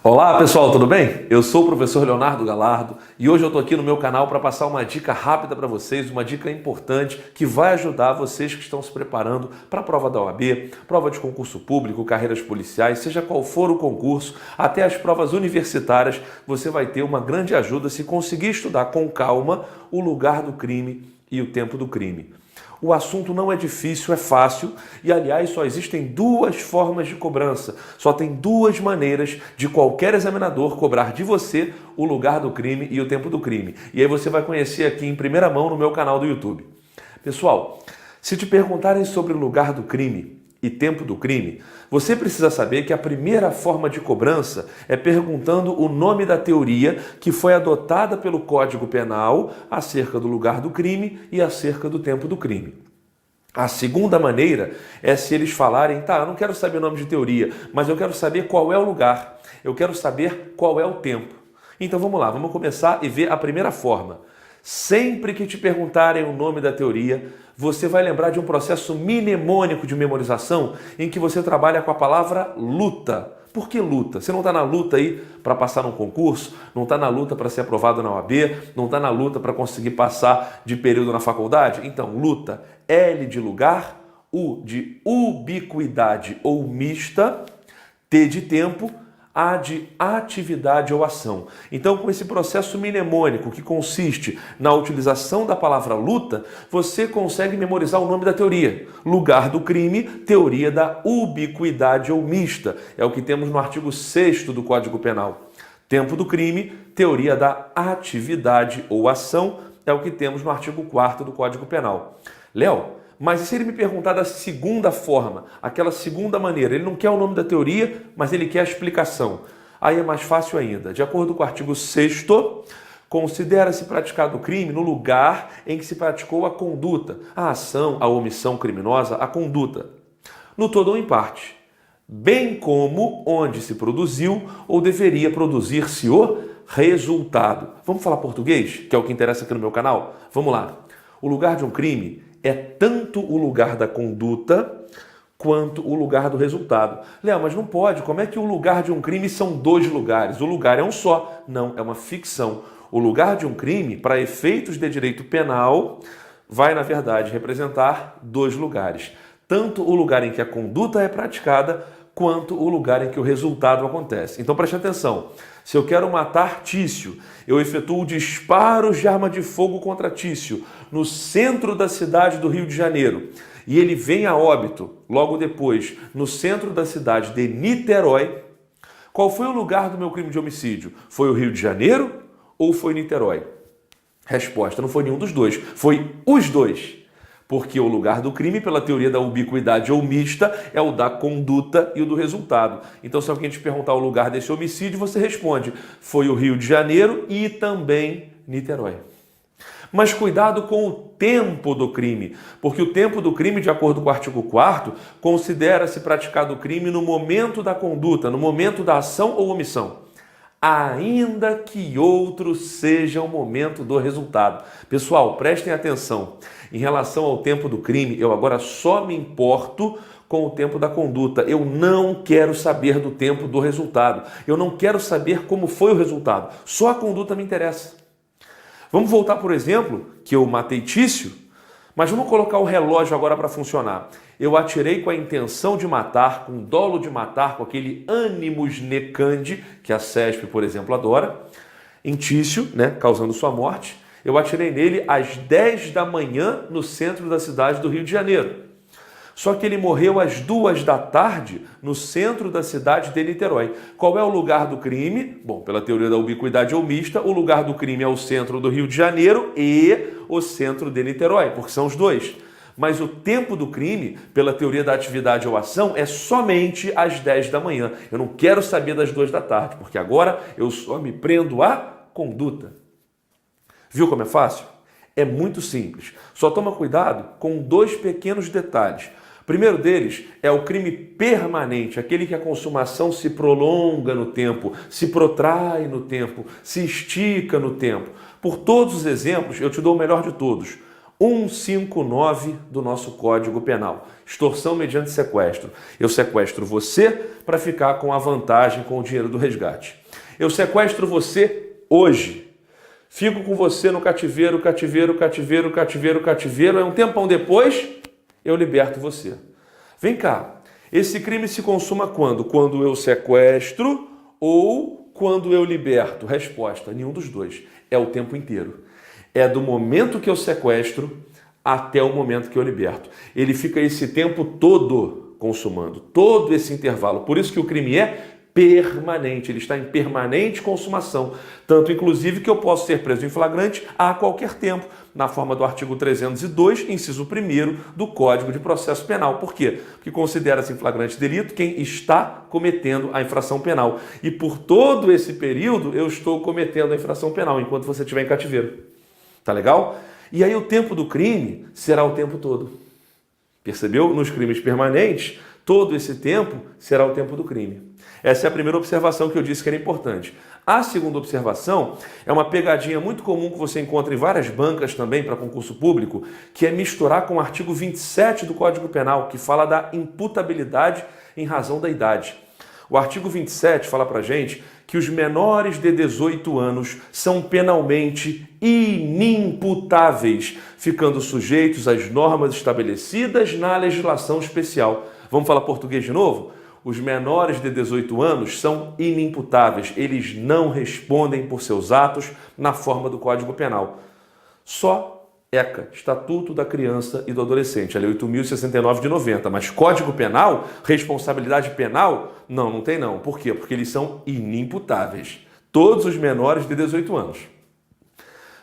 Olá pessoal, tudo bem? Eu sou o professor Leonardo Galardo e hoje eu estou aqui no meu canal para passar uma dica rápida para vocês, uma dica importante que vai ajudar vocês que estão se preparando para a prova da OAB, prova de concurso público, carreiras policiais, seja qual for o concurso, até as provas universitárias, você vai ter uma grande ajuda se conseguir estudar com calma o lugar do crime e o tempo do crime. O assunto não é difícil, é fácil e, aliás, só existem duas formas de cobrança. Só tem duas maneiras de qualquer examinador cobrar de você o lugar do crime e o tempo do crime. E aí você vai conhecer aqui em primeira mão no meu canal do YouTube. Pessoal, se te perguntarem sobre o lugar do crime e tempo do crime, você precisa saber que a primeira forma de cobrança é perguntando o nome da teoria que foi adotada pelo Código Penal acerca do lugar do crime e acerca do tempo do crime. A segunda maneira é se eles falarem, tá, eu não quero saber o nome de teoria, mas eu quero saber qual é o lugar, eu quero saber qual é o tempo. Então vamos lá, vamos começar e ver a primeira forma. Sempre que te perguntarem o nome da teoria, você vai lembrar de um processo mnemônico de memorização em que você trabalha com a palavra luta. Por que luta? Você não está na luta aí para passar num concurso, não está na luta para ser aprovado na OAB, não está na luta para conseguir passar de período na faculdade? Então, luta, L de lugar, U de ubiquidade ou mista, T de tempo, A de atividade ou ação. Então, com esse processo mnemônico que consiste na utilização da palavra luta, você consegue memorizar o nome da teoria. Lugar do crime, teoria da ubiquidade ou mista. É o que temos no artigo 6º do Código Penal. Tempo do crime, teoria da atividade ou ação. É o que temos no artigo 4º do Código Penal. Léo, mas e se ele me perguntar da segunda forma, aquela segunda maneira? Ele não quer o nome da teoria, mas ele quer a explicação. Aí é mais fácil ainda. De acordo com o artigo 6º, considera-se praticado o crime no lugar em que se praticou a conduta, a ação, a omissão criminosa, a conduta. No todo ou em parte. Bem como onde se produziu ou deveria produzir-se o resultado. Vamos falar português, que é o que interessa aqui no meu canal? Vamos lá. O lugar de um crime é tanto o lugar da conduta quanto o lugar do resultado. Léo, mas não pode. Como é que o lugar de um crime são dois lugares? O lugar é um só. Não, é uma ficção. O lugar de um crime, para efeitos de direito penal, vai, na verdade, representar dois lugares. Tanto o lugar em que a conduta é praticada, quanto o lugar em que o resultado acontece. Então preste atenção. Se eu quero matar Tício, eu efetuo disparos de arma de fogo contra Tício no centro da cidade do Rio de Janeiro e ele vem a óbito logo depois no centro da cidade de Niterói. Qual foi o lugar do meu crime de homicídio? Foi o Rio de Janeiro ou foi Niterói? Resposta, não foi nenhum dos dois, foi os dois. Porque o lugar do crime, pela teoria da ubiquidade ou mista, é o da conduta e o do resultado. Então, se alguém te perguntar o lugar desse homicídio, você responde, foi o Rio de Janeiro e também Niterói. Mas cuidado com o tempo do crime, porque o tempo do crime, de acordo com o artigo 4º, considera-se praticado o crime no momento da conduta, no momento da ação ou omissão, ainda que outro seja o momento do resultado. Pessoal, prestem atenção. Em relação ao tempo do crime, eu agora só me importo com o tempo da conduta. Eu não quero saber do tempo do resultado. Eu não quero saber como foi o resultado. Só a conduta me interessa. Vamos voltar, por exemplo, que eu matei Tício, mas vamos colocar o relógio agora para funcionar. Eu atirei com a intenção de matar, com dolo de matar, com aquele animus necandi, que a CESP, por exemplo, adora, em Tício, causando sua morte. Eu atirei nele às 10 da manhã no centro da cidade do Rio de Janeiro. Só que ele morreu às 2 da tarde no centro da cidade de Niterói. Qual é o lugar do crime? Bom, pela teoria da ubiquidade ou mista, o lugar do crime é o centro do Rio de Janeiro e o centro de Niterói, porque são os dois. Mas o tempo do crime, pela teoria da atividade ou ação, é somente às 10 da manhã. Eu não quero saber das 2 da tarde, porque agora eu só me prendo à conduta. Viu como é fácil? É muito simples. Só toma cuidado com dois pequenos detalhes. O primeiro deles é o crime permanente, aquele que a consumação se prolonga no tempo, se protrai no tempo, se estica no tempo. Por todos os exemplos, eu te dou o melhor de todos. 159 do nosso Código Penal. Extorsão mediante sequestro. Eu sequestro você para ficar com a vantagem com o dinheiro do resgate. Eu sequestro você hoje. Fico com você no cativeiro, cativeiro. Aí um tempão depois, eu liberto você. Vem cá. Esse crime se consuma quando? Quando eu sequestro ou quando eu liberto? Resposta, nenhum dos dois. É o tempo inteiro. É do momento que eu sequestro até o momento que eu liberto. Ele fica esse tempo todo consumando, todo esse intervalo. Por isso que o crime é permanente, ele está em permanente consumação. Tanto, inclusive, que eu posso ser preso em flagrante a qualquer tempo, na forma do artigo 302, inciso 1º do Código de Processo Penal. Por quê? Porque considera-se em flagrante delito quem está cometendo a infração penal. E por todo esse período, eu estou cometendo a infração penal, enquanto você estiver em cativeiro. Tá legal? E aí o tempo do crime será o tempo todo. Percebeu? Nos crimes permanentes, todo esse tempo será o tempo do crime. Essa é a primeira observação que eu disse que era importante. A segunda observação é uma pegadinha muito comum que você encontra em várias bancas também para concurso público, que é misturar com o artigo 27 do Código Penal, que fala da imputabilidade em razão da idade. O artigo 27 fala para a gente que os menores de 18 anos são penalmente inimputáveis, ficando sujeitos às normas estabelecidas na legislação especial. Vamos falar português de novo? Os menores de 18 anos são inimputáveis, eles não respondem por seus atos na forma do Código Penal. Só ECA, Estatuto da Criança e do Adolescente, a Lei 8.069 de 90, mas Código Penal, responsabilidade penal, não tem não. Por quê? Porque eles são inimputáveis, todos os menores de 18 anos.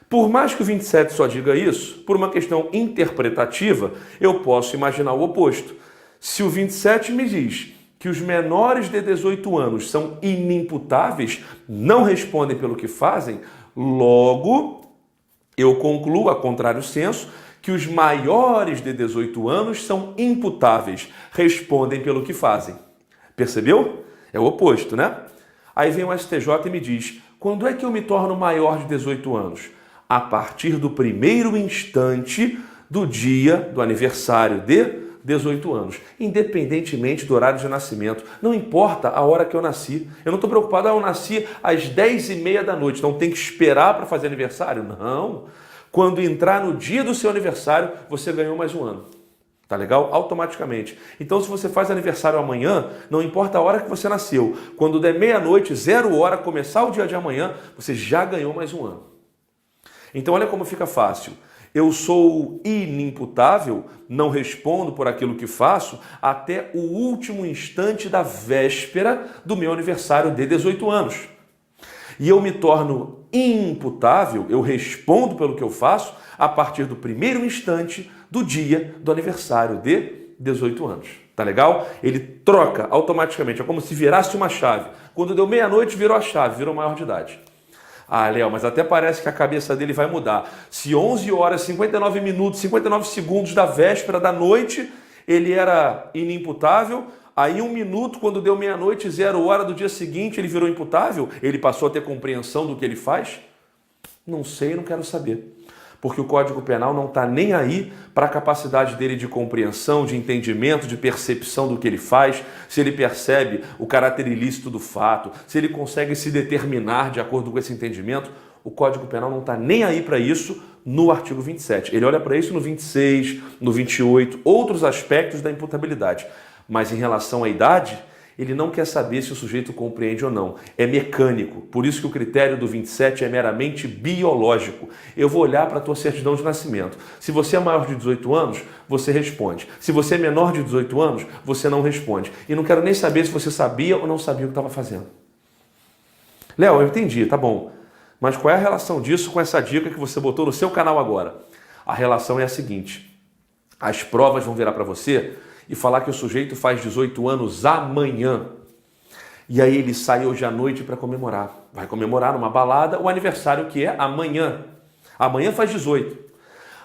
Por mais que o 27 só diga isso, por uma questão interpretativa, eu posso imaginar o oposto. Se o 27 me diz que os menores de 18 anos são inimputáveis, não respondem pelo que fazem, logo eu concluo, a contrário senso, que os maiores de 18 anos são imputáveis, respondem pelo que fazem. Percebeu? É o oposto, né? Aí vem o STJ e me diz, quando é que eu me torno maior de 18 anos? A partir do primeiro instante do dia do aniversário de 18 anos, independentemente do horário de nascimento. Não importa a hora que eu nasci. Eu não estou preocupado, eu nasci às 10h30 da noite, então tem que esperar para fazer aniversário? Não. Quando entrar no dia do seu aniversário, você ganhou mais um ano. Tá legal? Automaticamente. Então, se você faz aniversário amanhã, não importa a hora que você nasceu. Quando der meia-noite, 0h, começar o dia de amanhã, você já ganhou mais um ano. Então, olha como fica fácil. Eu sou inimputável, não respondo por aquilo que faço até o último instante da véspera do meu aniversário de 18 anos. E eu me torno imputável, eu respondo pelo que eu faço a partir do primeiro instante do dia do aniversário de 18 anos. Tá legal? Ele troca automaticamente, é como se virasse uma chave. Quando deu meia-noite, virou a chave, virou maior de idade. Ah, Léo, mas até parece que a cabeça dele vai mudar. Se 11h, 59 minutos, 59 segundos da véspera da noite, ele era inimputável, aí 1 minuto, quando deu meia-noite, 0h do dia seguinte, ele virou imputável? Ele passou a ter compreensão do que ele faz? Não sei, não quero saber. Porque o Código Penal não está nem aí para a capacidade dele de compreensão, de entendimento, de percepção do que ele faz, se ele percebe o caráter ilícito do fato, se ele consegue se determinar de acordo com esse entendimento. O Código Penal não está nem aí para isso no artigo 27. Ele olha para isso no 26, no 28, outros aspectos da imputabilidade. Mas em relação à idade, ele não quer saber se o sujeito compreende ou não. É mecânico. Por isso que o critério do 27 é meramente biológico. Eu vou olhar para a tua certidão de nascimento. Se você é maior de 18 anos, você responde. Se você é menor de 18 anos, você não responde. E não quero nem saber se você sabia ou não sabia o que estava fazendo. Léo, eu entendi, tá bom. Mas qual é a relação disso com essa dica que você botou no seu canal agora? A relação é a seguinte. As provas vão virar para você e falar que o sujeito faz 18 anos amanhã. E aí ele sai hoje à noite para comemorar. Vai comemorar numa balada o aniversário que é amanhã. Amanhã faz 18.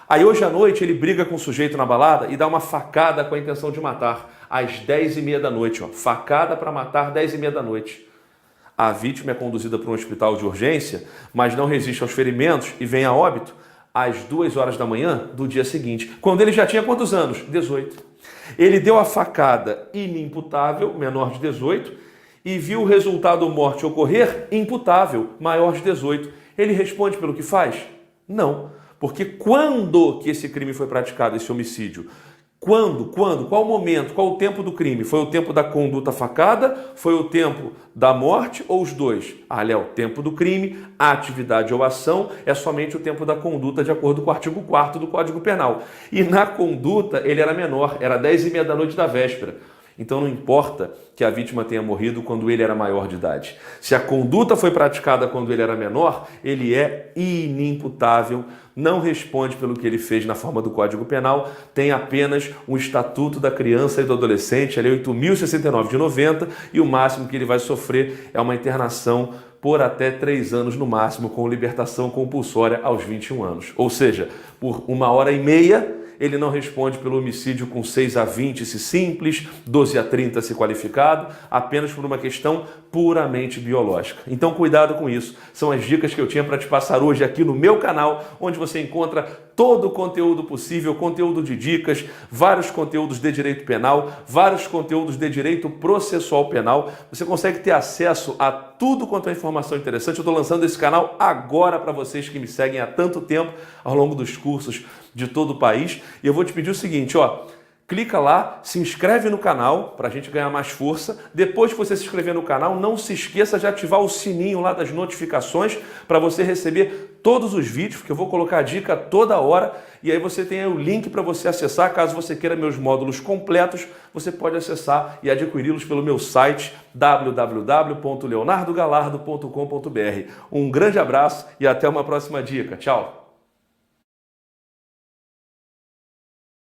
Aí hoje à noite ele briga com o sujeito na balada e dá uma facada com a intenção de matar. Às 10h30 da noite. Ó. Facada para matar 10h30 da noite. A vítima é conduzida para um hospital de urgência, mas não resiste aos ferimentos e vem a óbito. às 2 horas da manhã do dia seguinte, quando ele já tinha quantos anos? 18. Ele deu a facada inimputável, menor de 18, e viu o resultado morte ocorrer imputável, maior de 18. Ele responde pelo que faz? Não. Porque quando que esse crime foi praticado, esse homicídio? Quando? Qual o momento? Qual o tempo do crime? Foi o tempo da conduta facada? Foi o tempo da morte ou os dois? É o tempo do crime, a atividade ou ação é somente o tempo da conduta de acordo com o artigo 4º do Código Penal. E na conduta ele era menor, era 10h30 da noite da véspera. Então não importa que a vítima tenha morrido quando ele era maior de idade. Se a conduta foi praticada quando ele era menor, ele é inimputável, não responde pelo que ele fez na forma do Código Penal, tem apenas um Estatuto da Criança e do Adolescente, a Lei 8.069 de 90, e o máximo que ele vai sofrer é uma internação por até 3 anos no máximo, com libertação compulsória aos 21 anos. Ou seja, por 1h30, ele não responde pelo homicídio com 6 a 20 se simples, 12 a 30 se qualificado, apenas por uma questão puramente biológica. Então cuidado com isso. São as dicas que eu tinha para te passar hoje aqui no meu canal, onde você encontra todo o conteúdo possível, conteúdo de dicas, vários conteúdos de direito penal, vários conteúdos de direito processual penal. Você consegue ter acesso a tudo quanto é informação interessante. Eu estou lançando esse canal agora para vocês que me seguem há tanto tempo, ao longo dos cursos de todo o país. E eu vou te pedir o seguinte, clica lá, se inscreve no canal para a gente ganhar mais força. Depois que você se inscrever no canal, não se esqueça de ativar o sininho lá das notificações para você receber todos os vídeos, porque eu vou colocar a dica toda hora e aí você tem aí o link para você acessar. Caso você queira meus módulos completos, você pode acessar e adquiri-los pelo meu site www.leonardogalardo.com.br. Um grande abraço e até uma próxima dica. Tchau!